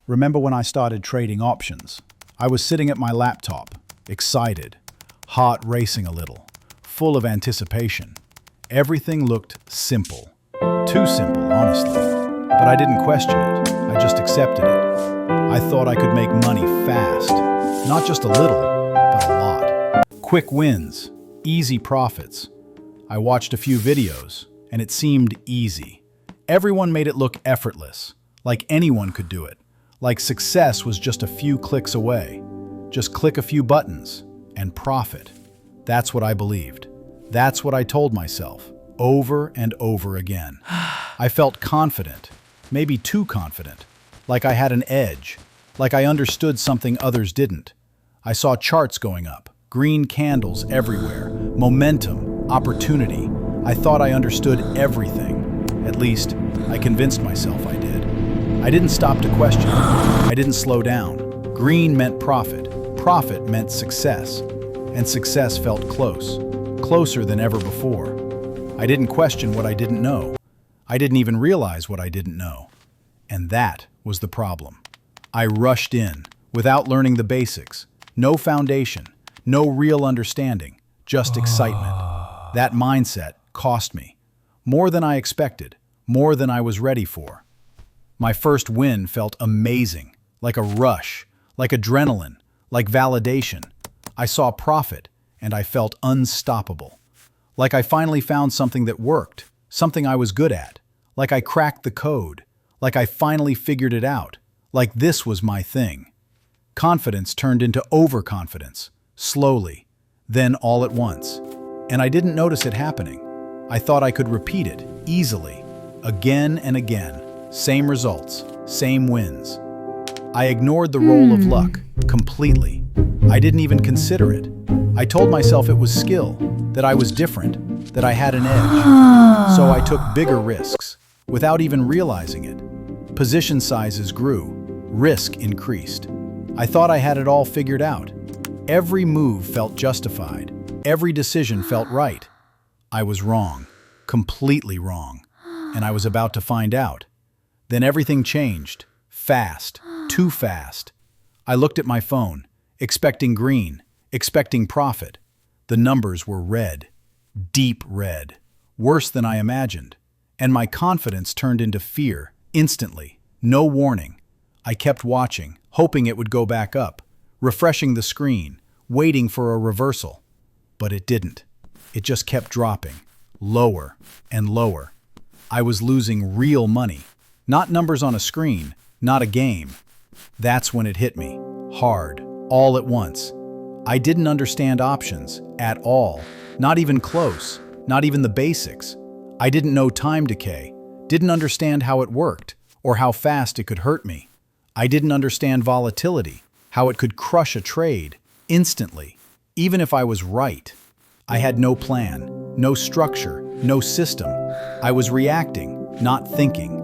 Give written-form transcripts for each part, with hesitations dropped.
Remember when I started trading options? I was sitting at my laptop, excited, heart racing a little, full of anticipation. Everything looked simple. Too simple, honestly. But I didn't question it. I just accepted it. I thought I could make money fast. Not just a little, but a lot. Quick wins, easy profits. I watched a few videos, and it seemed easy. Everyone made it look effortless, like anyone could do it. Like success was just a few clicks away. Just click a few buttons and profit. That's what I believed. That's what I told myself, over and over again. I felt confident, maybe too confident, like I had an edge, like I understood something others didn't. I saw charts going up, green candles everywhere, momentum, opportunity. I thought I understood everything. At least, I convinced myself I did. I didn't stop to question. I didn't slow down. Green meant profit. Profit meant success. And success felt close. Closer than ever before. I didn't question what I didn't know. I didn't even realize what I didn't know. And that was the problem. I rushed in, without learning the basics. No foundation, no real understanding, just excitement. That mindset cost me. More than I expected, more than I was ready for. My first win felt amazing, like a rush, like adrenaline, like validation. I saw profit, and I felt unstoppable. Like I finally found something that worked, something I was good at. Like I cracked the code, like I finally figured it out, like this was my thing. Confidence turned into overconfidence, slowly, then all at once. And I didn't notice it happening. I thought I could repeat it, easily, again and again. Same results, same wins. I ignored the role of luck completely. I didn't even consider it. I told myself it was skill, that I was different, that I had an edge. So I took bigger risks, without even realizing it. Position sizes grew, risk increased. I thought I had it all figured out. Every move felt justified. Every decision felt right. I was wrong, completely wrong, and I was about to find out. Then everything changed, fast, too fast. I looked at my phone, expecting green, expecting profit. The numbers were red, deep red, worse than I imagined. And my confidence turned into fear, instantly, no warning. I kept watching, hoping it would go back up, refreshing the screen, waiting for a reversal. But it didn't. It just kept dropping, lower and lower. I was losing real money, not numbers on a screen, not a game. That's when it hit me, hard, all at once. I didn't understand options at all, not even close, not even the basics. I didn't know time decay, didn't understand how it worked, or how fast it could hurt me. I didn't understand volatility, how it could crush a trade, instantly, even if I was right. I had no plan, no structure, no system. I was reacting, not thinking.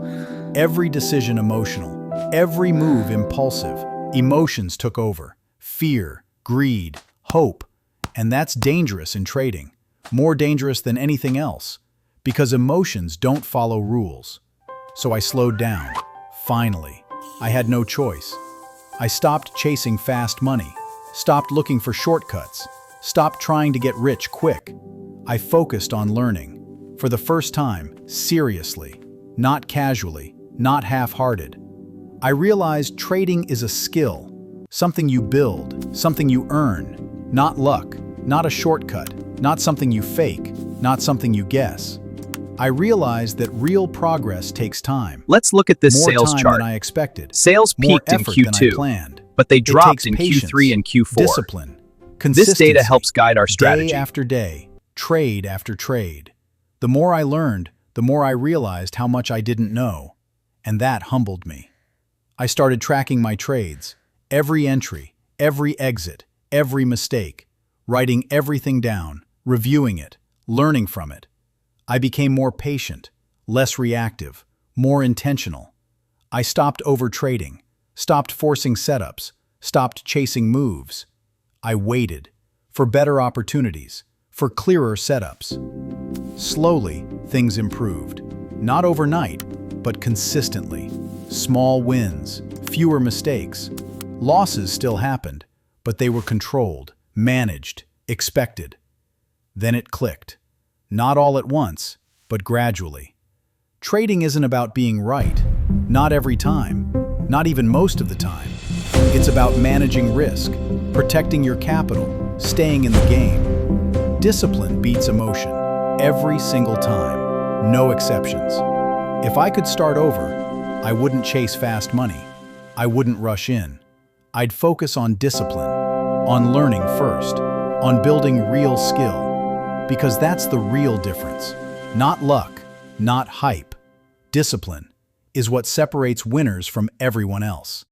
Every decision emotional, every move impulsive. Emotions took over. Fear, greed, hope. And that's dangerous in trading. More dangerous than anything else. Because emotions don't follow rules. So I slowed down. Finally, I had no choice. I stopped chasing fast money, stopped looking for shortcuts, stopped trying to get rich quick. I focused on learning. For the first time, seriously, not casually, not half-hearted. I realized trading is a skill, something you build, something you earn, not luck, not a shortcut, not something you fake, not something you guess. I realized that real progress takes time. Let's look at this More sales time chart. than I expected. Sales More peaked in effort than I Q2, planned. but they It dropped takes in patience, Q3 and Q4. discipline, This consistency, data helps guide our strategy. day after day, trade after trade. The more I learned, the more I realized how much I didn't know. And that humbled me. I started tracking my trades, every entry, every exit, every mistake, writing everything down, reviewing it, learning from it. I became more patient, less reactive, more intentional. I stopped overtrading, stopped forcing setups, stopped chasing moves. I waited for better opportunities, for clearer setups. Slowly, things improved. Not overnight, but consistently. Small wins, Fewer mistakes. Losses still happened, but they were controlled, managed, expected. Then it clicked. Not all at once, but gradually. Trading isn't about being right. Not every time. Not even most of the time. It's about managing risk, protecting your capital, staying in the game. Discipline beats emotion, every single time. No exceptions. If I could start over, I wouldn't chase fast money. I wouldn't rush in. I'd focus on discipline, on learning first, on building real skill. Because that's the real difference. Not luck, not hype. Discipline is what separates winners from everyone else.